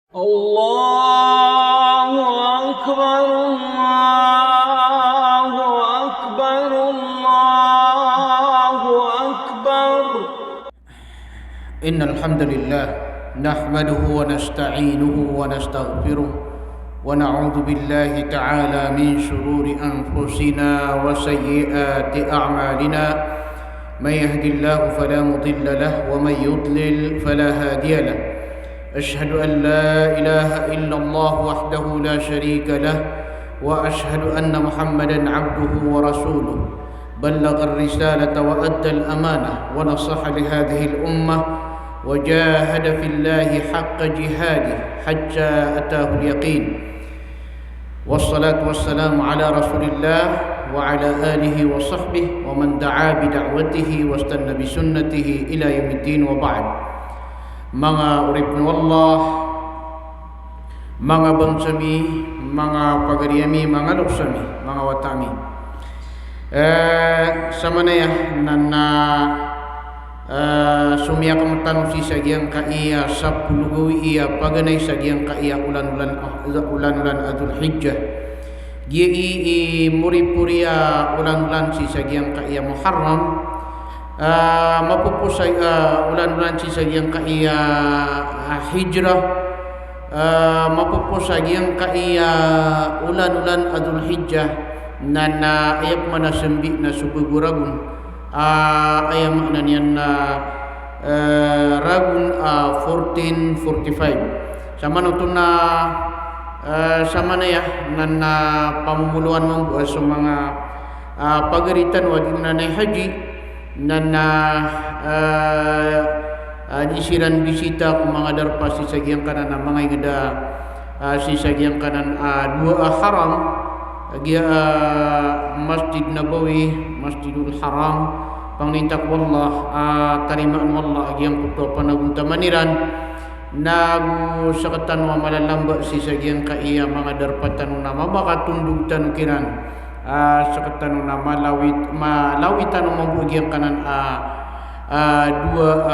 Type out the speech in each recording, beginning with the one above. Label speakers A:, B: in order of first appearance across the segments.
A: الله أكبر الله أكبر الله أكبر.
B: إن الحمد لله نحمده ونستعينه ونستغفره ونعوذ بالله تعالى من شرور أنفسنا وسيئات أعمالنا. من يهد الله فلا مضل له ومن يضلل فلا هادي له. أشهد أن لا إله إلا الله وحده لا شريك له وأشهد أن محمدا عبده ورسوله. بلغ الرسالة وأدى الأمانة ونصح لهذه الأمة وجاهد في الله حق جهاده حتى أتاه اليقين. والصلاة والسلام على رسول الله وعلى آله وصحبه ومن دعا بدعوته واستنى بسنته إلى يوم الدين. وبعد. Mga urip Allah, mga bangsami, mga pagariami, mga luksami, mga watami. Sama na ya na sumia kamatan si sagyang kaiya sa pulugawi iya paganay sagyang kaiya ulan-ulan Adul Hijjah. Gii muri-puriya ulan-ulan si sagyang kaiya Muharram. Mapupusay ulan-ulan si sagyang kaiya Hijrah. Mapupusay yang kaiya ulan-ulan Adul Hijjah na ayap manasembi na subuguragun ayam makna niyan na ragun 1445 sama nutun na sama na ya na pamumuluan mo sa mga pagaritan wajib na haji nana disiran bisita ku mga darpa si sagyang kanan mga ingada si sagyang kanan dua haram gia Masjid Nabawi, Masjidul Haram pangnintak wallah tarimaan wallah agyang kuto panagunta maniran nagu sakatan wa malalamba si sagyang kaiya mga darpatan na mabakatundug tanukiran sakatan na malawitan ng mabugyang kanan dua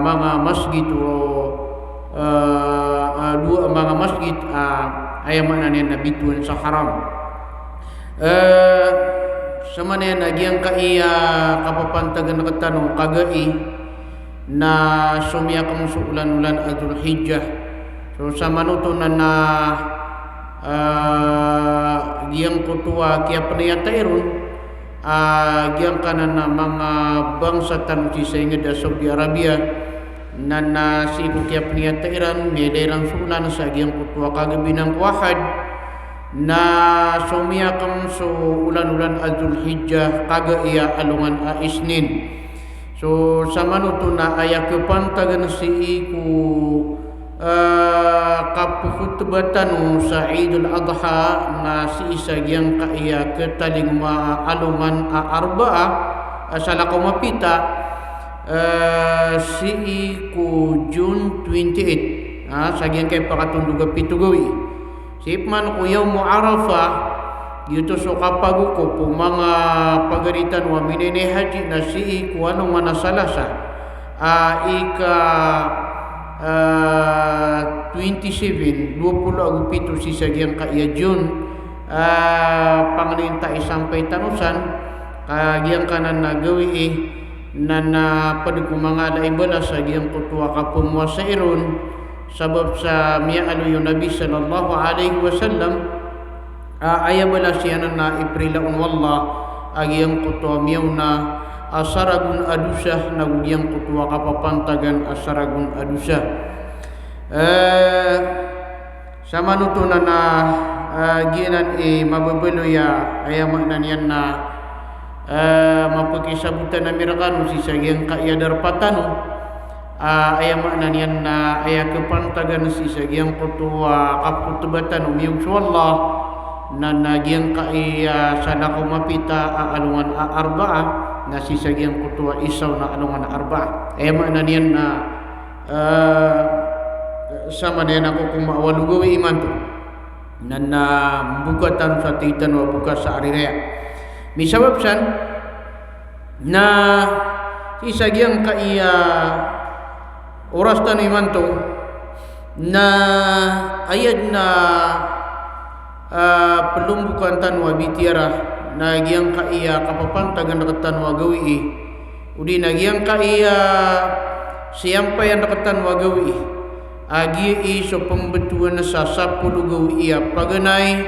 B: mga masjid dua mga masjid ayaman na nabituan sa haram. Sama na nagyang kaiya kapapantagan na katanong kagai na sumya kamuso ulan-ulan Adul Hijjah. So sa manuto na giyang kutua kaya panayatairon giyang kanan na mga bangsa tanusi sa ingid Saudi Arabia na si ibu kaya panayatairan may dairang sulan sa giyang kutua kagabi ng kuwahad na sumiyakam so ulan-ulan Adul Hijjah kaga iya alungan Isnin. So sa manuto na ayakapantagan si iku kapukutbatan sa Idul Adha na si isa yang kaiya ketaling maalungan arbaa sa lakomapita si iku June 28 sa yang kay pakatunduga pitugawi sipman ko yaw mo Arafah yuto so kapaguko po mga pagaritan wa minene haji na si iku anong manasalasa ika 27 si sagyang kaiya June panglinta isampay tanusan kagyang kanan nagawi na padku mga laibala sagyang kutua kapumwa sa iron sabab sa miyaalo yung Nabi sallallahu alaihi wasallam ayabala siya na iprilaun wallah agyang kutua miyaw na asaragun adusah nagugyang kutua kapapantagan asaragun adusah. Sa manutunan na ginan mababalo ya ayaman yan na mapakisabutan na mirakano si sagyang kaiya darpatano ayaman yan na ayakapantagan si sagyang kutua kaputubatan umiyog sa wallah na nagyang kaiya sa nakumapita alungan arbaa na si sagyang kutua isaw na alungan arbaa ayaman yan na sama na yan ako kung maawalugawi iman to na bukatan sa titan o bukas sa arirea misabab san na isagyang kaiya oras tan iman to na ayat na pelumbukan tanwa bitiara na giang ka iya kapapantagan deketan wagawi udi na giang ka iya siapa yang deketan wagawi agi iso pembetuan sa 10 gawi iya paganay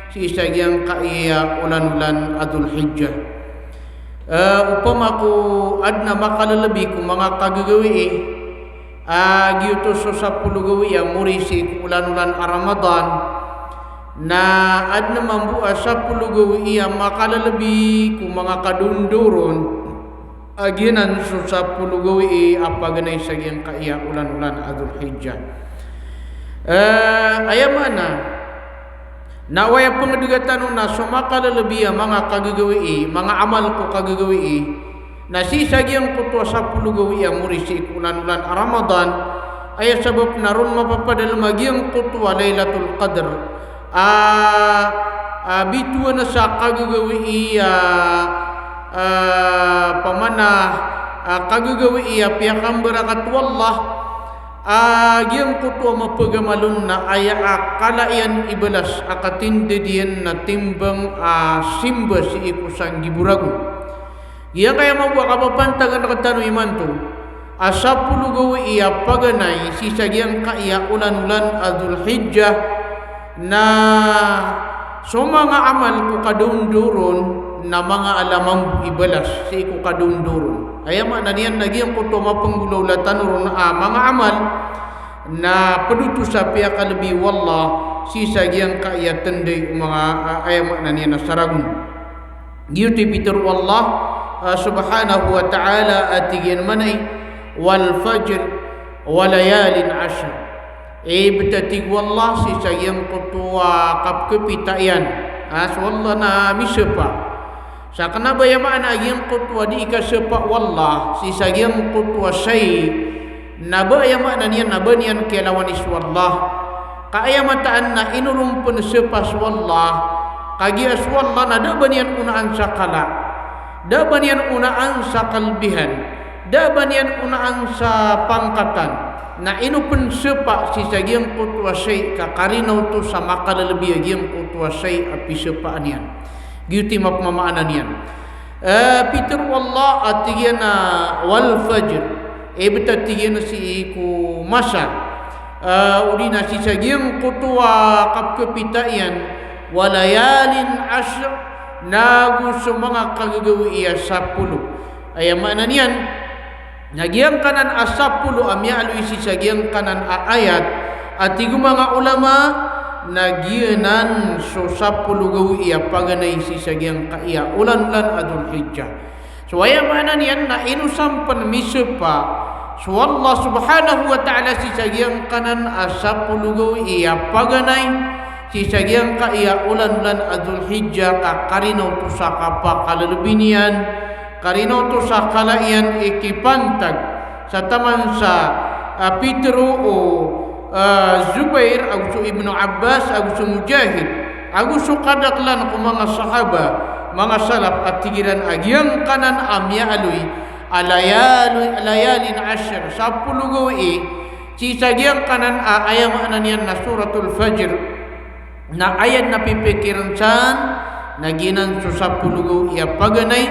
B: si isa giang ka iya ulan-ulan Adul Hijjah. Upamaku adna makalalabi kung mga kagagawi agi ito so 10 gawi yang muri si ulan-ulan Ramadan na adna mambu'a 10 gawi yang makalalabi kung mga kadunduron aginan so 10 gawi apa ganay sa giyang kaiya ulan-ulan Adul Hijjah. Ayamana na waya pangdugatan na sumakalalabi ang mga kagagawi mga amal ko kagagawi na sisa giyang kutwa 10 gawi ang muri si ulan-ulan Ramadan ay sabab naroon mapapadal magiyang kutwa Laylatul Qadr bituan na sa kagagawi pamana kagagawi piyakang barakat wallah giyang kutwa mapagamalun na aya kalaian ibalas akatinde diyan na timbang simba si ikusang giburago giyang kaya mabuha kapapantagan nakatano imanto 10 gawi iya paganay sisa giyang kaya ulan-ulan Adul Hijjah na so mga amal ko kadunduron na mga alamang ibalas si ko kadunduron ayama na niyan nagyang ko mapangulaw latanuron mga amal na paduto sa piya kalabi wallah sisa giyang kaya tanday mga ayama na niyan nasaragun giyuti Peter wallah subhanahu wa ta'ala atigyan manay wal fajr walayalin ashr betatig wallah sisa giyang kutuwa kapkepitayan wallah na misepa sa kanabayamaan agiyang kutwa di ikasepa wallah si sagyang kutwa say nabayamaan niyan nabanian kialawan iswallah kaayamataan na inurumpun sepas wallah kagias wallah na dabanian unaan sa kala dabanian unaan sa kalbihan dabanian unaan sa pangkatan na inupun sepa si sagyang kutwa say kakarinaw to sa makalalabi agiyang kutwa say api sepaan yan giyuti mapmamaanan yan Peter wallah atigyan na wal fajr betatigyan na si iku masa uli na si sagyang kutwa kapkapitayan walayalin ashr nagu sa mga kagagawi iya 10 ayamanan yan nagyang kanan 10 amya alwi si sagyang kanan ayat at igu mga ulama nagyanan so 10 gawi iya paganay si sagyang kaiya ulan-ulan Adul Hijjah so ayamanan yan na inusampan misepa so Allah subhanahu wa ta'ala si sagyang kanan 10 gawi iya paganay si sagyang kaiya ulan-ulan Adul Hijjah kakarinaw to sa kapakalalabi karinaw to sa kalaian ikipantag sa taman sa Pedro o Zubair aguso Ibnu Abbas aguso Mujahid aguso kadaklan ko mga sahaba mga salaf at tigiran agyang kanan amya aloy alayalin ashr 10 gawi si sagyang kanan ayamanan yan na suratul Fajr na ayat na pipikiran saan naginan so 10 gawi paganay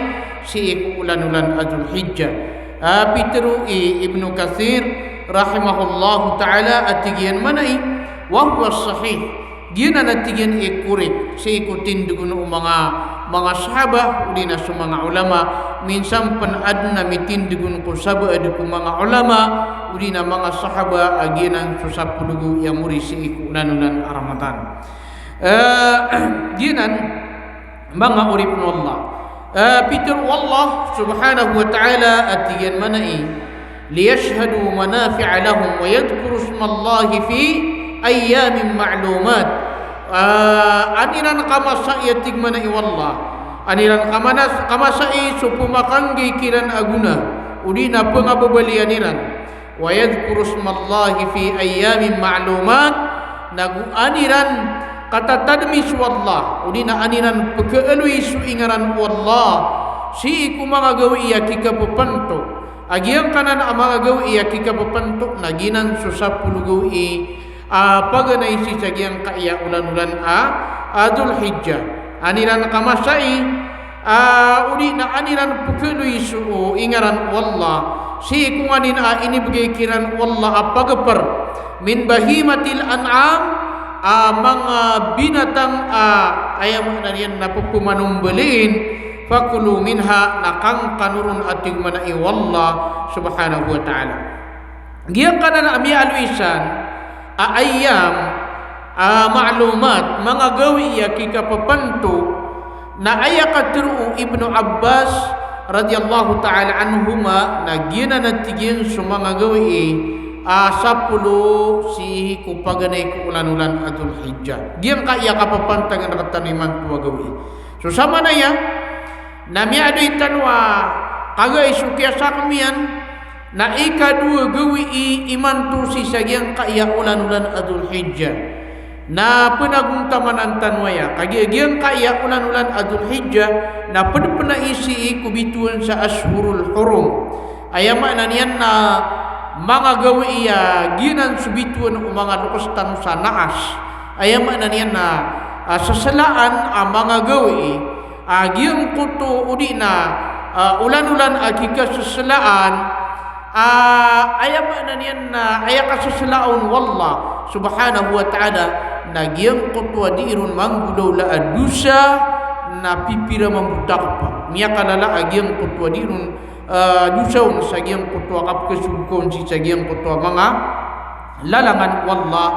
B: si ulan-ulan Adul Hijjah Peter Ibnu Katsir rahimahullahu ta'ala atigyan manay wa huwa sahih gina natigyan ikurit sa ikutin dugun mga sahaba uli na sa mga ulama minsan panad na mitindugun ko saba adu ko mga ulama uli na mga sahaba aginan sa 10 yang muri sa ikunanunan Ramadan ginan mga urip no Allah Peter wallah subhanahu wa ta'ala atigyan manay liyashhadu manafi'a lahum wa yadhkuru ismallahi fi ayyamin ma'lumat aniran kamasai tigmana iwallah aniran kamasai supumakanggi kiran aguna udina pangababalianiran wa yadhkuru ismallahi fi ayyamin ma'lumat nagu aniran kata tadmis wallah udina aniran pagkaalwi su ingaran wallah si iku mga gawi iya kika papanto agyang kanan ang mga gawi iya kika papanto naginan so 10 gawi paganay si sagyang kaya ulan-ulan Dhul Hijjah aniran kamasai udi na aniran pukeluy su ingaran wallah si kunganin ini begikiran wallah apagapar min bahimatil an'am mga binatang ayam nanian napupumanumbelin fakulu minha nakang kanurun ating manai wallah subhanahu wa ta'ala. Giyang kanan ami aluisan ayam maklumat mga gawi ya kikapapanto na ayakatru Ibnu Abbas radhiyallahu ta'ala anhuma na ginanatigin sa mga gawi 10 si kupaganay ko ulan-ulan Dhul Hijjah. Giyang kaya kapapantang ang nakataniman tuwa gawi. So sama na ya nami adoy tanwa kagay sukya sa kamiyan na ikadua gawi iman tu si sagyang kaya ulan-ulan Dhul Hijjah na penaguntaman ang tanwaya kagyang kaya ulan-ulan Dhul Hijjah na pena isi kubituan sa ashurul hurum ayama na niyan na mga gawi ginan subituan mga lukas tanu sa naas ayama na niyan na sasalaan ang mga gawi giyang kuto udi na ulan-ulan agika sasalaan ayama na niyan na ayaka sasalaon wallah subhanahu wa ta'ala na giyang kutwa diirun manggulaw la adusa na pipira mamudak pa miya kalala agiyang kutwa diirun dusaw sa giyang kutwa kapkasugkon si sa giyang kutwa mga lalangan wallah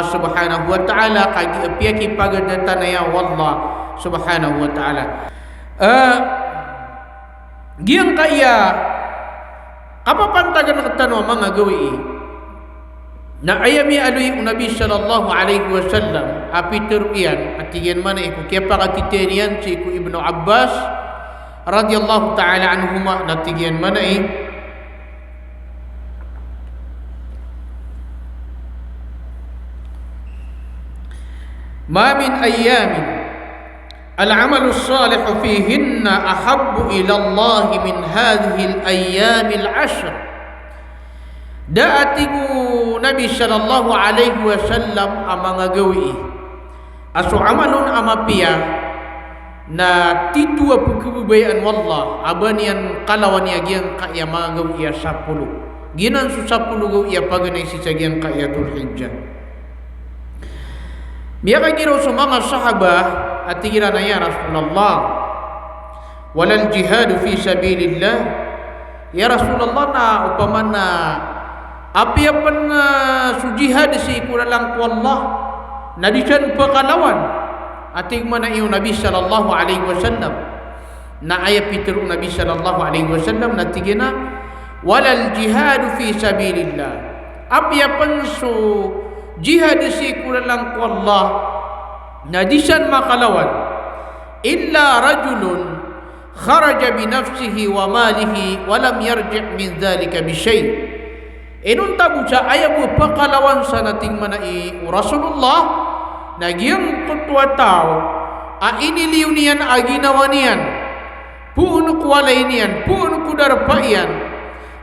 B: subhanahu wa ta'ala kagi piyaki pagadatan na wallah subhanahu wa ta'ala. Giyang kaya kapapantagan ng tanong mga gawi na ayami aluy Nabi sallallahu alaihi wasallam apitur iyan at iyan man iku kaya pakatitirian si iku Ibnu Abbas radhiyallahu ta'ala anhuma na tigian man ma min ayamin al-amalu salih fihinna ahabbu ila Allah min hadhihi al-ayyam al-ashr. Daatigu Nabi sallallahu alaihi wasallam amanga gawi aso amalun amapia na titua pukubayan wallah abanian kalawan yagian kaya mga gawi 10 ginan su 10 gawi paganay si sagian kaya Dhul Hijjah. Miya kagiro sa mga sahabah at tigira na ya Rasulullah walal jihad fi sabilillah ya Rasulullah na upaman na api apan su jihad si kuralang ku Allah na disan pakalawan ating mana iyo Nabi sallallahu alaihi wasallam na ayat pitru Nabi sallallahu alaihi wasallam na tigina walal jihad fi sabilillah api apan su jihad si kuralang ku Allah na disan makalawan illa rajulun kharaja bi nafsihi wa malihi wa lam yarji' min dhalika bi syai' inun tabu sa ayabu pakalawan sa nating manai Rasulullah nagyang kutwa tao iniliw niyan aginawa niyan puno kuwalay niyan puno kudarpaian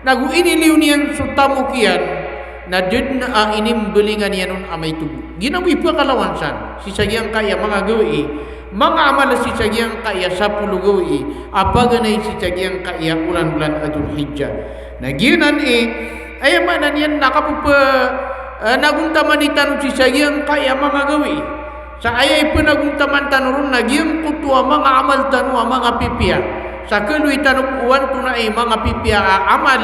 B: nagu iniliw niyan sutamukian na jud na inimbelingan niyan amay tubo ginawi pakalawan san si sagyang kaya mga gawi mga amal si sagyang kaya 10 gawi apaganay si sagyang kaya ulan-ulan Dhul Hijjah naginan ayamanan yan nakapupa naguntaman itanong si sagyang kaya mga gawi sa ayay panaguntaman tanurun nagyang kutua mga amal tanua mga pipia sa kaluy tanong uwan tunay mga pipia amal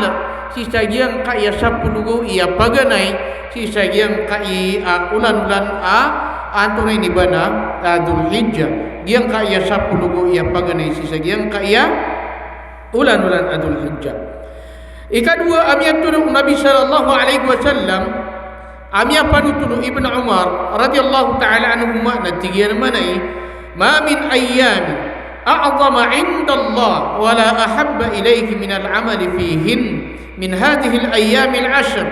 B: si sagyang kaya 10 gawi paganay si sagyang kaya ulan-ulan tunay ni bana Dhul Hijjah giyang kaya 10 gawi paganay si sagyang kaya ulan-ulan Dhul Hijjah. Ikadua amiyat tulung Nabi sallallahu alaihi wasallam amiyat panutulung Ibnu Umar radhiyallahu ta'ala anhuma natigian manai ma min ayyamin a'zama 'inda Allah wa la ahabba ilayhi min al-'amali fihin min hadhihi al-ayyam al-'ashr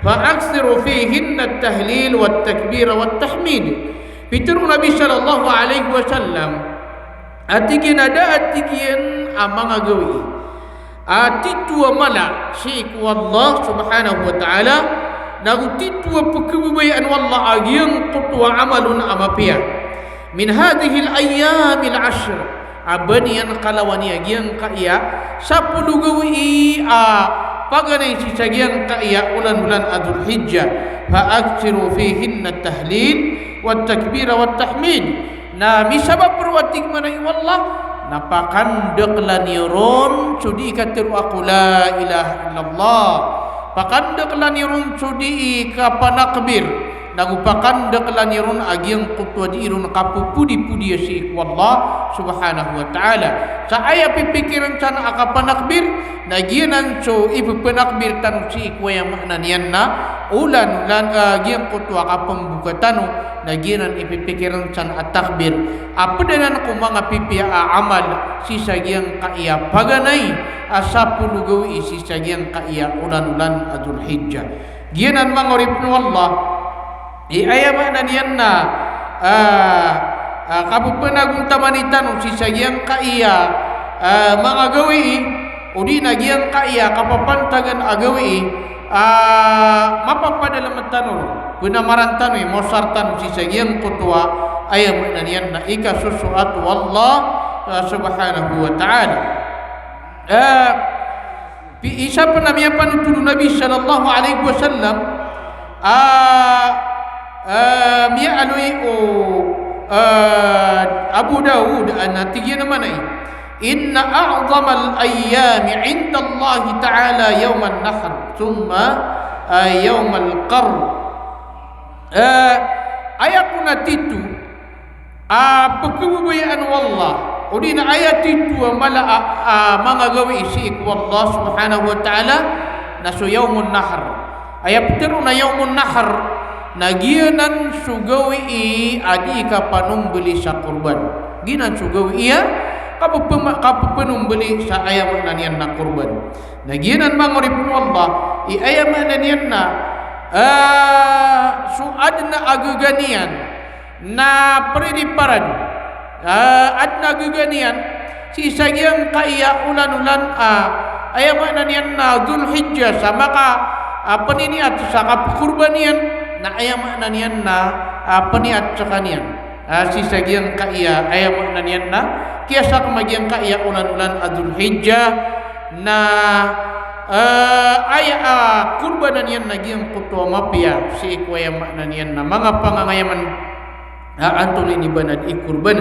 B: fa akthiru fihin at-tahlil wat-takbir wat-tahmid. Pitulung Nabi sallallahu alaihi wasallam atigian amanga gawi atitua mala si ku Allah subhanahu wa ta'ala nagutitu pekubayaan wallah agiang qutwa amalun amapia min hadhihi al-ayyamil ashr abanian kalawani agiang kaya 10 gawi paganay si sagiang kaya ulan-ulan Dzul Hijjah fa aktsiru fihinna at-tahlil wat-takbir wat-tahmid na misabab perwatig manay wallah napakandek laniron sudi ikatiru aku la ilaha illallah pakandek lanirun sudi kapanakbir nagupakandek lanirun agiang kutwa diirun kapupudi-pudi si wallah subhanahu wa ta'ala sa aya pipikiran sana akapanakbir nagianan so ipipanakbir tanu si ikwa yang maknanian na ulan agiang kutwa kapambuka tanu nagianan ipipikiran sana atakbir apa dengan ko mga pipia amal si sagiang kaiya paganay 10 gawi si sagiang kaiya ulan-ulan Dzul Hijjah gianan mangorip nu Allah ayama nanian na kapupenagong tamanitan si sagiang kaiya mga gawi udi nagiang kaiya kapapantagan agawi mapapadalam tanur penamarantan mosartan si sagiang kutwa ayam nanian na ika susuat wallah subhanahu wa ta'ala isa panamya panutudu Nabi sallallahu alaihi wasallam miya alui Abu Dawud tigyan naman ay inna a'zamal ayyami 'inda Allah ta'ala yawm an-nahr thumma yawm al-qarr ayakuna titu pagkabubayaan wallah udina ayat itu mala mga gawi si wallah subhanahu wa ta'ala nasu yawmun nahr ayat teru na yawmun nahr nagianan sugawi adi ka panumbeli sa kurban ginan sugawi iya kapupenum beli sa ayam nanian na kurban nagianan mangorip wallah ayam nanian na suadna aguganian na periparadu adna guganian si sagiang kaya ulan-ulan ayam nanian na Dzul Hijjah sama ka peniniat sa kapukurbanian na ayam nanian na peniat sa kanian si sagiang kaya ayam nanian na kiasa kamagiang kaya ulan-ulan Dzul Hijjah na kurbanan yan nagiang kutwa mapia si ikwayam nanian na mga pangangayaman antulin ibanad ikurban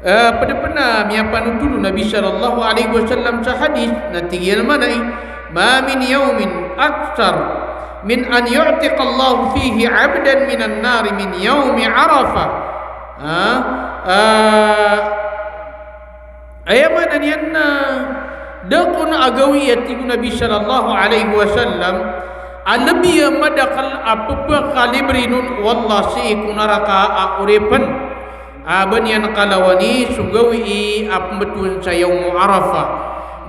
B: pada pernah miapan dulu Nabi sallallahu alaihi wasallam sa hadis natigyan manay ma min yawmin aktsar min an yu'tiqa Allah fihi 'abdan minan nar min yaumi Arafah ayaman nanianna dakun agawiyat tigu Nabi sallallahu alaihi wasallam alabiya madakal apapa kalibrinun wallah si kunaraka urepan banyan kalawani sugawi apmbetun sa yaum Arafah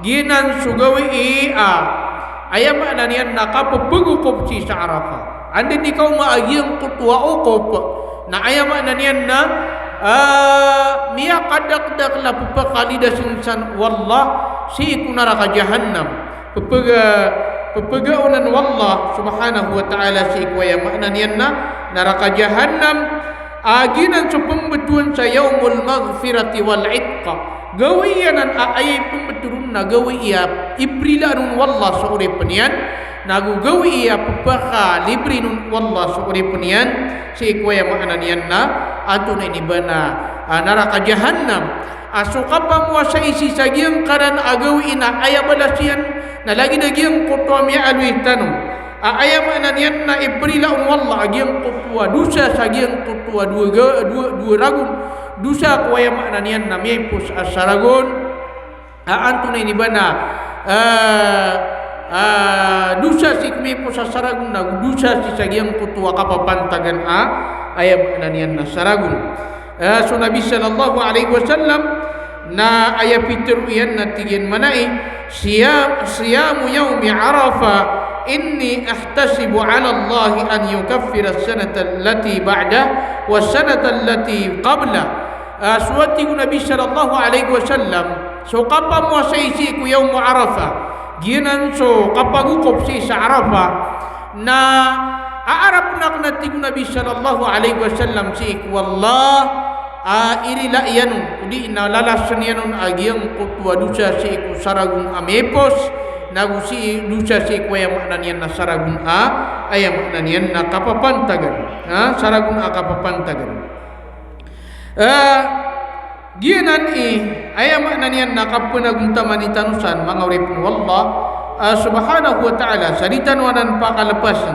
B: ginan sugawi ayam ananian nakapapagukop si sa Arafah andin ikaw maagiang kutwa ukop na ayam ananian na miya kadak-dak la papakalidasin san wallah si kunaraka jahannam pepegaunan wallah subhanahu wa ta'ala si kuya maknanian na neraka jahannam aginan sa pembetuan sa yaumul maghfirati wal itqa gawiyanan ayay pembeturun na gawiya ibrilanun wallah sa uripanian nagugawiya pepaka librinun wallah sa uripanian si kuya maknanian na ato na inibana neraka jahannam asukapa mo sa isi sagiang karan agawi ina ayabalasian na lagi nagiang kutwa miya alwi tanong ayam ananian na ibrilaun wallah agiang kutwa dusa sagiang kutwa dua ragun dusa kuaya ananian na miya pus asaragon anto na inibana dusa si miya pus asaragon na dusa si sagiang kutwa kapapantagan ayam ananian na saragon so Nabi sallallahu alaihi wasallam na ayapitir iyan na tigyan manay siyamu yawmi Arafah inni ahtasibu ala Allah an yukaffira as-sanata allati ba'da wa as-sanata allati qabla suwati ko Nabi sallallahu alaihi wasallam so kapag mo sa isi ko yawmu Arafah ginan so kapag ukop si sa Arafah na aarap nak na tigu Nabi sallallahu alaihi wasallam si wallah irila yanun udi na lalasan yanun agiang kutwa dusa si ku saragun amepos nagu si dusa si ku yang maknanian na saragun ayam maknanian na kapapantagan saragun kapapantagan gianan ayam maknanian na kapunagun tamani tanusan mangauripun wallah subhanahu wa ta'ala saditan wanan pakalepasan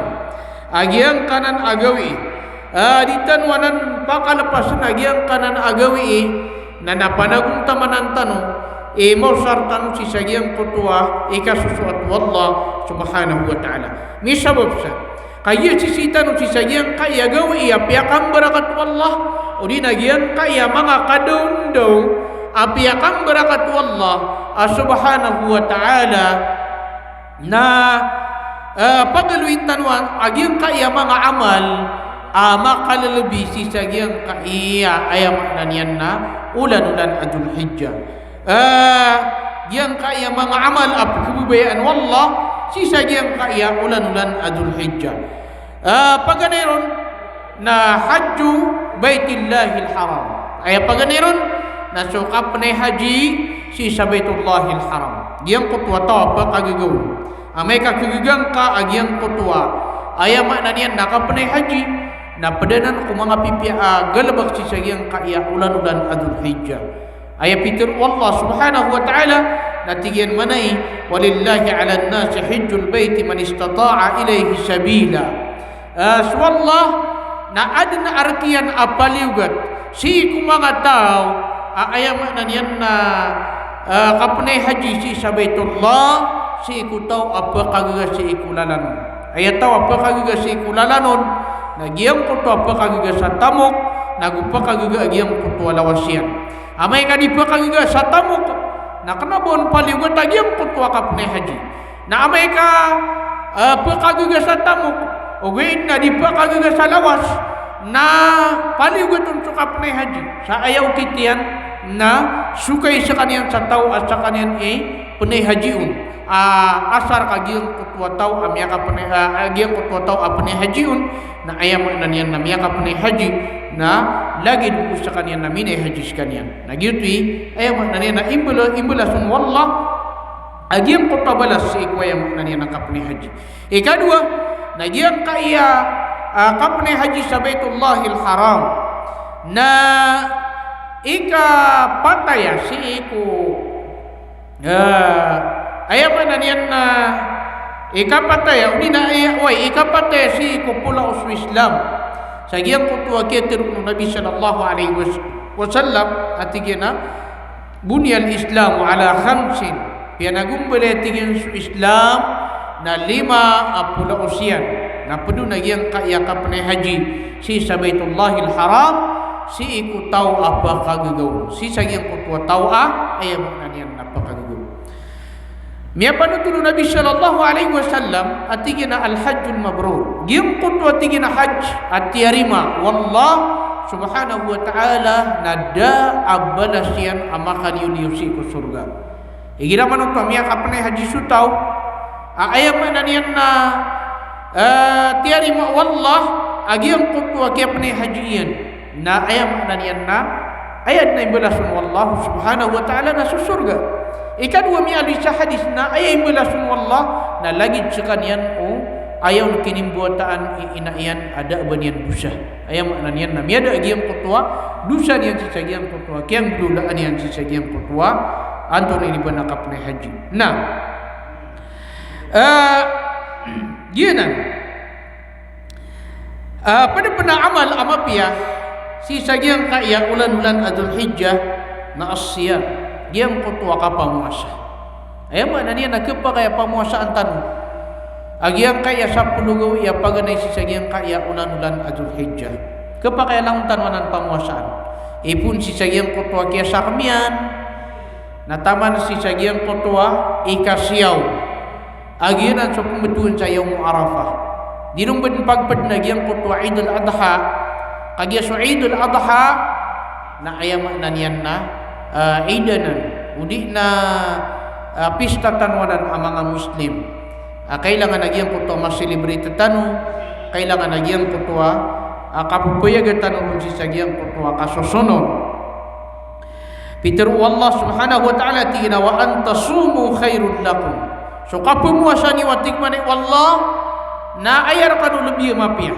B: agiang kanan agawi ditan wanan pakalepasan agiang kanan agawi na napanagung tamanan tanu mausar tanu si sagiang kutua kasusuat wallah subhanahu wa ta'ala misababsa kaya si tanu si sagiang kaya gawi apiakam barakat wallah udi nagian kaya mga kadondo apiakam barakat wallah subhanahu wa ta'ala na pagaluin tanwan agiang kaya mga amal makalalabi si sagiang kaya ayam maknanian na ulan-ulan adul hijjah yang kaya mga amal kebubayaan wallah si sagiang kaya ulan-ulan adul hijjah paganeron na hajju baitillahil haram ay paganeron na sukap na haji si sa baitullahil haram yang kutwa tao pa kagagaw amay kakagigang ka agyang kutwa aya maknanian nakapanay haji na padanan ko mga pipia galabak si sagyang kaya ulan-ulan adul hijjah aya pitir wallah subhanahu wa ta'ala natigyan manay walillahi ala nasi hijjul baiti man istata'a ilayhi sabila wallah na adna arkian apaliugat si kumanga tao aya maknanian na kapanay haji si sa baitullah si iku tahu apa kagak si iku lalanon ayat tahu apa kagak si iku lalanon nagiang ko to apa kagak sa tamok nagupa kagak agiang ko to lawasian amay kadipa kagak sa tamok na kanabon paligot agiang ko to kapne haji na amay ka apa kagak sa tamok ogein na dipa kagak sa lawas na paligot untuk kapne haji sa ayaw kitian na sukay sa kaniyan sa tao at sa kaniyan penay hajiun asar kagiang kutwa tau amya ka panay agiang kutwa tau apane hajiun na ayam nanian namya ka panay haji na lagi dukus sa kanian namine haji kanian na gitui ayam nanian na imbulasun wallah agiang kutwa balas si ayam nanian na ka panay haji ikadua na agiang kaya ka panay haji sa baitullahil haram na ika pataya si iku ayam nanian na ikapataya uni na ikapataya si kupula usu Islam sagiang kutua ketir Nabi sallallahu alaihi wasallam atigena bunyal Islam ala khamsin pianagum bele tigin su Islam na 5 usian na pedu nagiang kaya kapne haji si sabaitullahil haram si iku tau apa kagagaw si sagiang kutua tau ayam nanian na kagagaw Mia panutul Nabi sallallahu alaihi wasallam atigina al-hajjul mabrur. Gium kutu atigina hajj atiarima wallah subhanahu wa ta'ala nada abalasian amakan yuliusi ku surga. Igira manutu mia kapane haji sutau ayam mananian na tiarima wallah agium kutu akapane hajian na ayam mananian na ayat na ibalasun wallah subhanahu wa ta'ala na surga. Ikadua mi alisa hadis na ayay belasun wallah na lagi sekanian ayaw na kinimbuataan inaian ada banian dusa ayaw maknanian na miada agiyang kutua dusa niyan si sagiang kutua kiyang dulaan niyan si sagiang kutua anton ini banakap na haji na giyanan pada pena amal amapia si sagiang kaya ulan-ulan adul hijjah na asya yang kutua ka pamuasa ayam nanian nakapa kaya pamuasaan tanu agiang kaya 10 gawi ya paganay si sagiang kaya ulan-ulan adul hijjah kapa kaya lang tanwanan pamuasaan ipun si sagiang kutua kaya sakmian nataman si sagiang kutua ikasiyaw agianan so pembetuan sa yaum arafah dinong pagpad na giyang kutua idul adha kagya so idul adha na ayam nanian na idanan udi na pista tanwanan ang mga muslim kailangan lagi ang kutua masilibrita tanu, kailangan lagi ang kutua kapupuyaga tanu si sagiang kutua kasusunod. Piteru Allah subhanahu wa ta'ala tigina wa antasumu khairul lakum. So kapumuasani wa tigmani wallah na ayar kanu lebih mapia.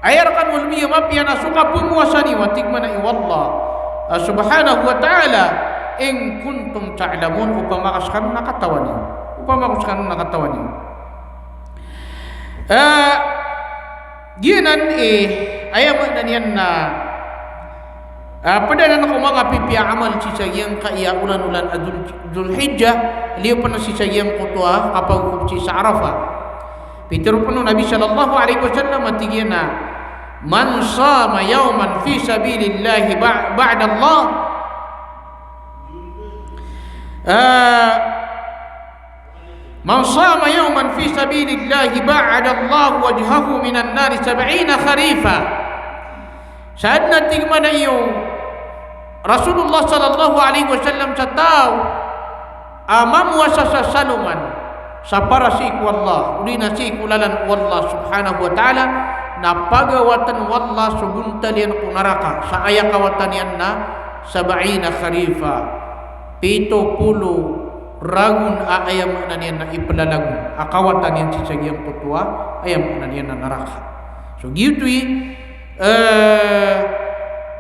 B: Ayar kanu lebih mapia na so kapumuasani wa tigmani wallah subhanahu wa ta'ala in kuntum ta'lamun upama kaskan nakatawani. Upama kaskan nakatawani. Ginan ayaman nanian na pada na ko mga pipia amal si sagyang kaya ulan-ulan Dzulhijjah liyo pa na si sagyang kutwa kapag si sa Arafah. Pitero pa no Nabi sallallahu alaihi wasallam matigyan na man sama yawman fi sabilillah ba'da Allah man sama yawman fi sabilillah ba'da Allah wajhahu minan nar 70 kharifa. Saat nanti mana iyo Rasulullah sallallahu alaihi wasallam sa tao mamuasa sa saluman sa para si Allah uli na si kulalan Allah subhanahu wa ta'ala na pagawatan wallah subuntalian ko naraka sa ayakawatan yan na 70 kharifa 70 ragun ayam na niyan na ipalalagun akawatan yan si sagyang kutwa ayam na niyan na naraka. So gitu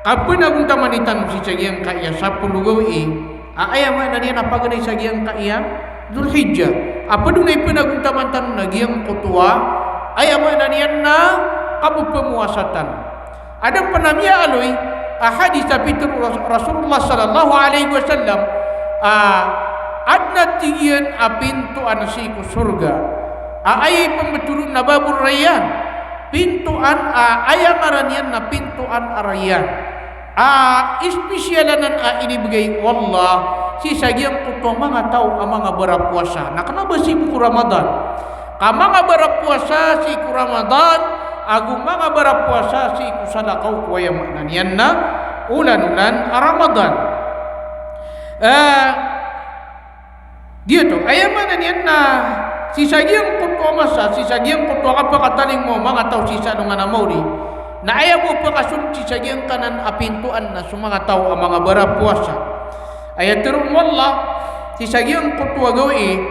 B: apa na kung tamanitan si sagyang kaya sa pulugawi ayam na niyan na paganay sagyang kaya Dzulhijjah apa doon ay pinaguntamantan na giyang kutwa ayam na niyan na kabupamuasatan adang panamya aloy hadis sabitur Rasulullah sallallahu alaihi wasallam adna tigian pintuan siku surga ayay pembetulun na babur rayyan pintuan ayam aranian na pintuan arayan ispesyalanan ini bagay wallah si sagyang kutwa mga tao mga barapuasa na kanaba si buku Ramadan mga barapuasa si ku Ramadan agung mga barapuasa si ku salakaw kuwaya maknanian na ulan-ulan Ramadan dito ayam mananian na si sagyang kutwa masa si sagyang kutwa kapakataling mo mga tao si sa nung anamawri na ayaw mo pakasun si sagyang kanan apintuan na sumanga tao ang mga barapuasa ayat turun wallah si sagyang kutwa gawi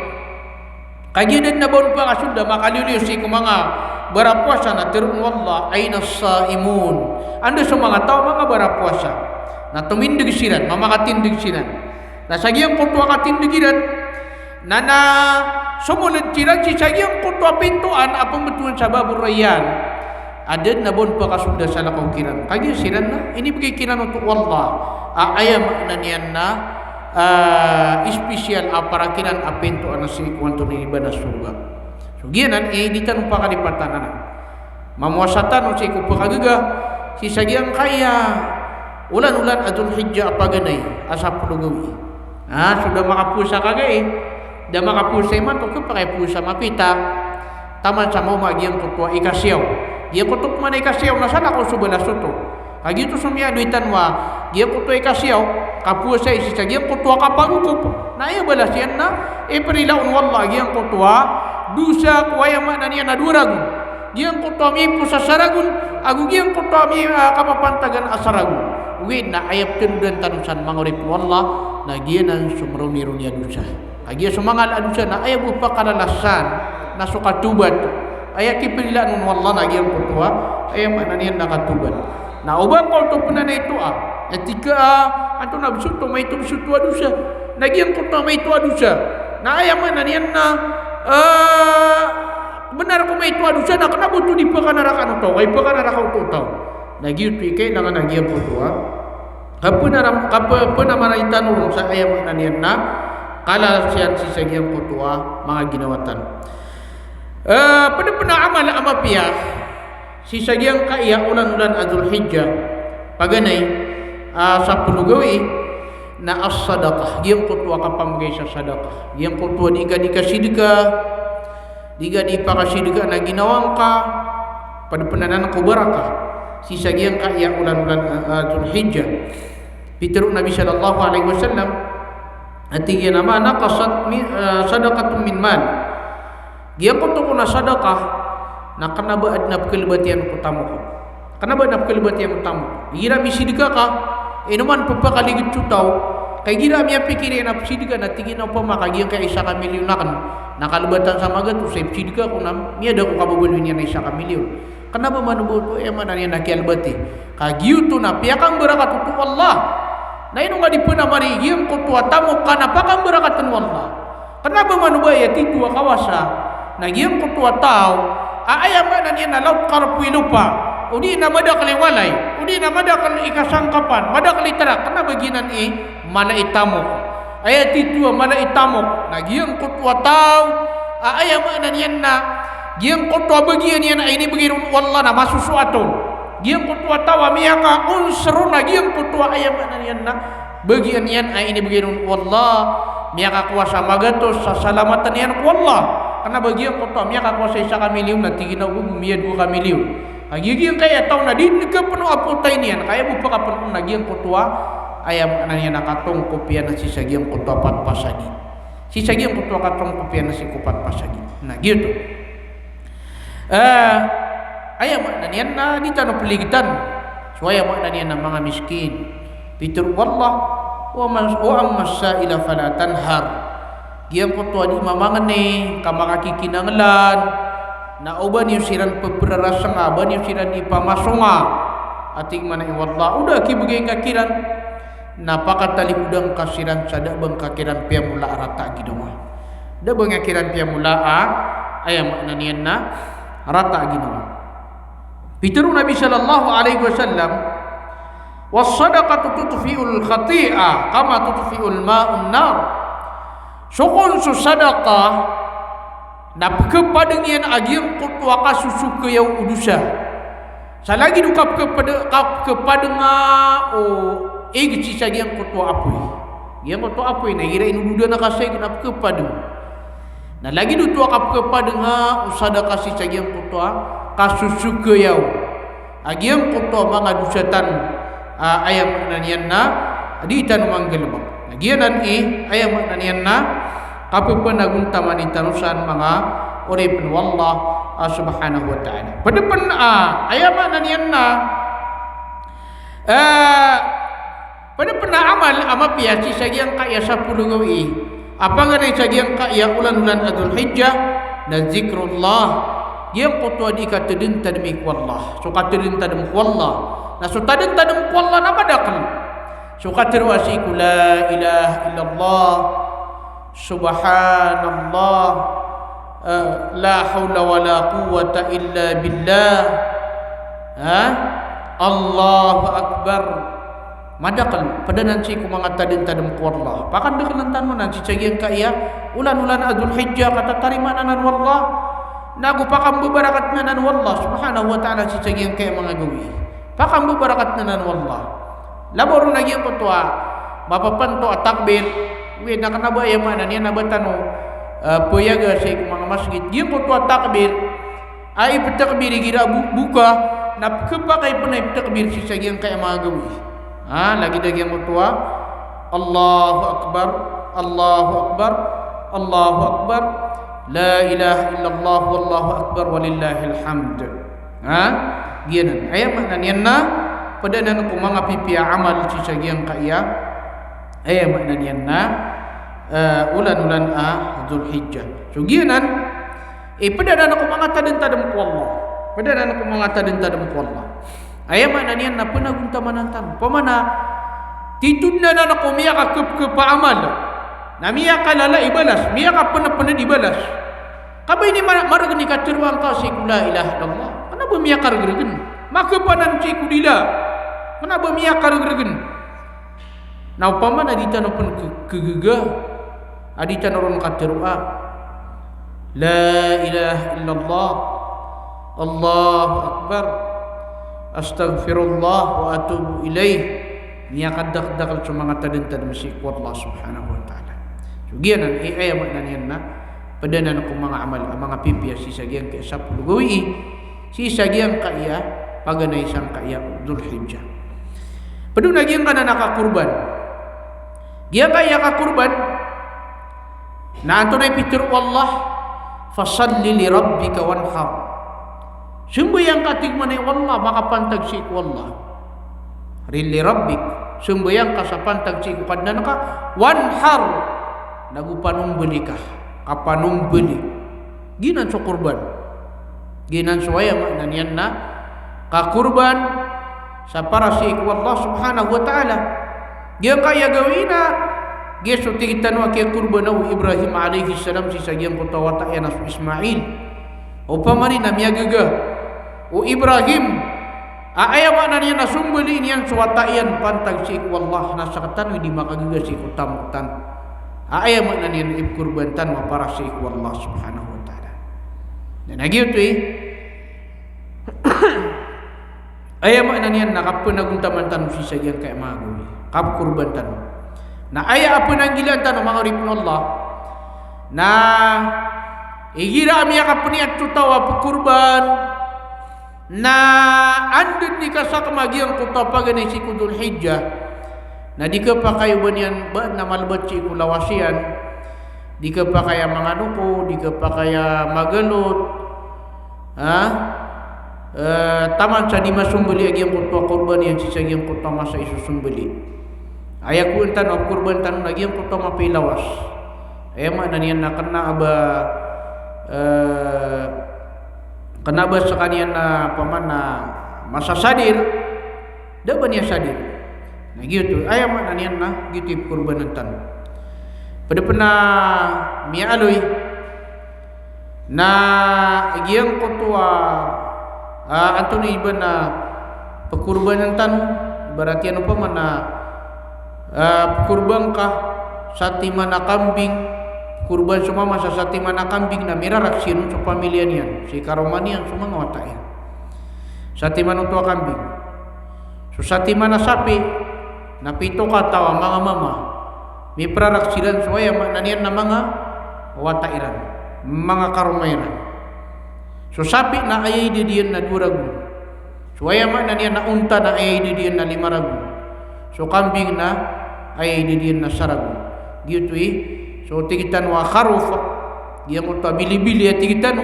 B: kagidan na baon pakasunda makaliliw si mga barapuasa na turun wallah ay nasaimun ando sa mga tao mga barapuasa na tumindig sinan mamakatindig sinan na sagyang kutwa katindigiran na sumunod sinan si sagyang kutwa pintuan apang betuan sa babur rayyan ada na bon pakasunda sa lakaw kiran kaya sinan na ini bagi kiran untuk wallah ayam na niyan na espesyal para kiran apinto na si kwanto ni iba na surga so giyanan di tanong pakalipatan na mamuasatan o si kupakagaga si sagyang kaya ulan-ulan Dzulhijjah apaganay asa pulugawi sudah makapusa kagay da makapusa man to kapay pusa mapita taman sa mo magyang kutwa ikasyaw dia kutuk mana ikasyaw na sana ko subala soto kagito sumya duitan wa dia kutwa ikasyaw kapusa si sagyang kutwa kapagukup na iya balas yan na perilaun wallah gyang kutwa dusa kuwaya mana niya na duragun gyang kutwa mi pusa saragun agu gyang kutwa mi kapapantagan asaragun win na ayap tinudan tanusan mangurip wallah na giyanan sumrumi-runya dusa kagya sumangal adusa na ayap upa kalalasan na sukatubat ayat kipililan nun wallah na gyang kutwa ayam mana niyan nakatubat na ubang ko to puna na ito etika ato na bisuto may to bisuto adusa na gyang kutwa may to adusa na ayam mana niyan na benar ko may to adusa na kanabo to di pa kanarakan to kay pa kanarakaw to taw na gyud kay na nga gyang kutwa kapuna manaitan ulong sa ayam mana niyan na kala siyan si sagyang kutwa mga ginawatan pada amal amapia si sagyang kaya ulan-ulan Dzulhijjah paganay sa pulugawi na as-sadaqah giyang kutwa kapamagay sa sadaqah giyang kutwa di ka di pakasidika na ginawang ka pada penanan ko barakah si sagyang kaya ulan-ulan Dzulhijjah pitero Nabi sallallahu alaihi wasallam ati nama naqasat sadaqatun min mal Giang ko to na sadaqah na kanabaad na kelebatian utama ko. Kanabaad na kelebatian utama. Gira misidika ka inuman papakaligid cutaw kay gira mi pikirin na sidika na tingin na pamaka giang kay isa ka milyon na kan nakalubatan sa magat usay sidika ko na mi ada ko kababulin niya na isa ka milyon. Kenapa manubuto mana niya nakialbati kagiu to na piyakang berakat tu Allah. Na ino nga di puna mari giang ko tu tamu kana pakang berakatan Allah. Kenapa manubaya titu kawasa Nagyang kutua tao, aayam na niya na laut karpi lupa. Udi na madakali walay, udi na madakali ikasangkapan, madakali tarak. Kena baginan mana itamok. Ayat itu mana itamok. Nagyang kutua tao, aayam na niya na giyang kutua bagian niya na ini bagirun wallah na masusuaton. Giyang kutua tao miyaka unsro na giyang kutua ayam na niya na bagian niya na ini bagirun wallah. Miyaka kuasa magatos sa salamatan niya wallah. Karena bagian kota miya kakuasa isa ka milyon na tigina miya 2 ka milyon. Agiging kaya tao na din ka penuh apotay niyan kaya bupa ka penuh nagyang kotua ayam na niya nakatong kopya na si sagyang kotua pat pasagi. Si sagyang kotua katong kopya na si kupat pasagi. Nah gitu. Ayam na niyan na dito na peligitan. So ayam na niyan na mga miskin. Pitur wallah wa amma sa'ila fala tanhar. Giang kutua di mamangan ni kamakakikinanglan na uban yung siran peperarasa nga ban yung siran ipamasonga ating mana wallah udah kibagay kakiran napakatali udang kasiran sada bang kakiran pia mula rata gidoma da bang kakiran pia mula ayam nanian na rata gidoma Bitiru Nabi sallallahu alaihi wasallam was sadaqatu tutfi'ul khati'a kama tutfi'ul ma'un nar. Sokon su sadaqah na kepadangyan agiang kutua ka susuke yaw udusa. Salagi dukap kepada nga gisi sa giang kutua apoy. Giang kutua apoy na gira inududa na kasay ginap kepada. Na lagi dutua kap kepada nga sadaqah si sa giang kutua ka susuke yaw. Agiang kutua mga dusatan ayam nanian na di tanumang gelbak. Gianan ayam nanian na kapupan taman tanusan mga oripin wallah subhanahu wa ta'ala. Padapan ayam nanian na padapan na amal amapia si sagyang kaya sa pulugawi. Apa nga na sagyang kaya ulan-ulan adul hijjah na zikrullah. Yang kutua di katedin tadmik wallah. So katedin tadmik wallah. Na so tadin tadmik wallah na madakal. Suka terwasiku la ilaha illallah subhanallah la hawla wa la quwwata illa billah Allahu akbar madakal pada nanti ku mangataden tadem ku Allah pakan dekalan tanu nanti cagian kaya ulan-ulan adul hijjah kata tarima nanan wallah nagu pakam bebarakat nanan wallah subhanahu wa ta'ala si cagian kaya mangagawi pakam bebarakat nanan wallah labor lagi ang kutua mapapan to takbir we nakanaba mana niya nabatano puyaga sa mga masjid yung kutua takbir ay patakbir gira buka napkapakay pa na patakbir si sagyang kaya mga gawi lagi dagi ang kutua Allahu akbar Allahu akbar Allahu akbar la ilaha illallah wallahu akbar walillahil hamd gianan ayam mana niya na padanan ko mga pipia amal si sagyang kaya makna niyan na ulan-ulan Dzul Hijjah. So gianan padanan ko mga tadem-tadem ko Allah. Padanan ko mga tadem-tadem ko Allah. Makna niyan na panagunta manantan. Pamana titudna na ko miya ka pa amal. Na miya ka lala ibalas, miya ka pana ibalas. Kabay ni marag ni katirwang ka si la ilaha illallah. Kana ba miya kargregen? Makapanan si kudila. Kenapa miya kargregen? Na upama na dita no pun kegegah. Adita no ron katirwa. La ilaha illallah. Allahu akbar. Astaghfirullah wa atubu ilaih. Niya kadak-dakal sa mga tadentad masih ku Allah subhanahu wa ta'ala. So gianan ayam na niyan na padanan ko mga amal mga pipia si sagyang kaya sa pulugawi si sagyang kaya paganay sang kaya Dzul Hijjah. Padung lagi yang kana nakakurban. Dia kaya kakurban. Na anto na pitur wallah fasalli li rabbika wanhar. Sembahyang kating mana wallah maka pantag si wallah. Li rabbik sembahyang ka sa pantag si kadna ka wanhar nagupanumbeli ka kapanumbeli ginan so kurban ginan suaya makna niyan na ka kurban sa para si Allah subhanahu wa ta'ala. Dia kaya gawina dia so tigitan wa kay kurban Ibrahim alaihi salam si sagyang kutawata ya nasu Ismail upamani namiyagaga o Ibrahim aaya makna niyan nasumbeli niyan suwataian pantag si Allah nasakatan di makagaga si kutamutan aaya makna niyan ibkurbantan wa para si Allah subhanahu wa ta'ala. Dan nagyo to aya makna niyan nakapenaguntamantan si sagyang kay magoy kap kurbantan na aya apa nanggilan tan mga ripon Allah na igira mi kapaniat tutawa kurban na andun ni kasak magiang kutapa gani si kudul hijjah na di ka pa kayo banyan ba na malbat si kulawasian di ka pa kaya manganuko di ka pa kaya magalot taman sa di masumbeli agi ang kutwa kurban yan si sagyang kutwa masa isusumbeli ayak ko entan of kurban tan agi ang kutwa mapilawas aya man niyan nakana aba kenapa sekalian na paman na masa sadir da niya sadir nah gitu aya makna niyan na gitu kurbanan tan pada pernah mialoy na giyang kutua antoni iban na pekurbanan tan berarti ano pa man na kurban ka sa timana kambing kurban sumama sa timana kambing na mirarak sino sa pamilya niyan si karomanian sumanga watay sa timana tua kambing so sa timana sapi napito ka tawa mga mama may prarak silan suaya maknanian na mga watairan mga karomayran so sapi na ayay didiyan na duragun suaya maknanian na unta na ayay didiyan na limaragun so kambing na ayay didiyan na saragun gitu so tigitan wa kharuf dia mo bili-bili at tigitan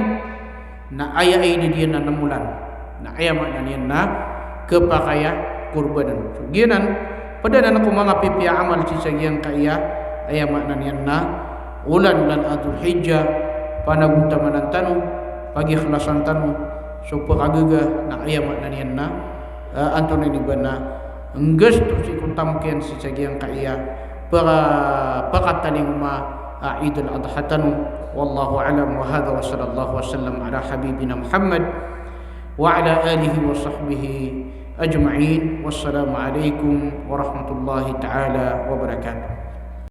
B: na aya ay diyan na namulan na aya makna niyan na kepakaya kurbanan so ginan pada na ko mga pipi amal si sagyang kaya aya makna niyan na ulan Adul Hijjah panaguntaman tanong pagikhlasan tanong so pagaga na aya makna niyan na antonin ni bana ang gusto si kutamken si sagyang kaya para pakataling Eid al-Adha tanu wallahu alam wa hadha wa sallallahu wasallam ala habibina Muhammad wa ala alihi wa sahbihi ajma'in wassalamu alaikum warahmatullahi taala wabarakatuh.